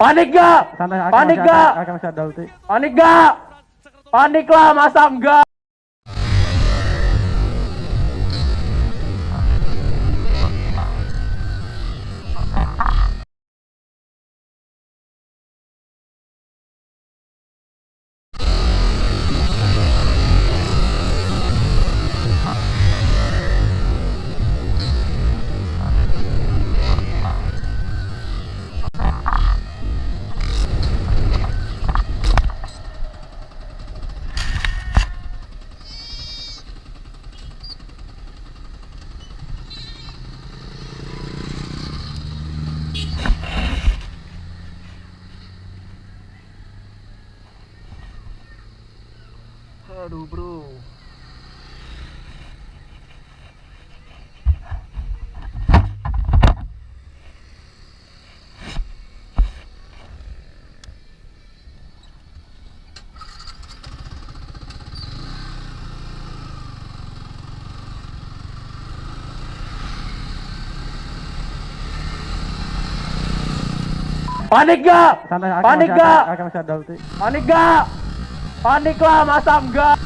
Panik gak? Santai, Panik gak? masih ada ulti. Panik gak? Panik lah, masa enggak? Aduh bro. Panik gak? Santai, Panik gak? masih ada ulti. Panik gak? Panik lah, masa enggak?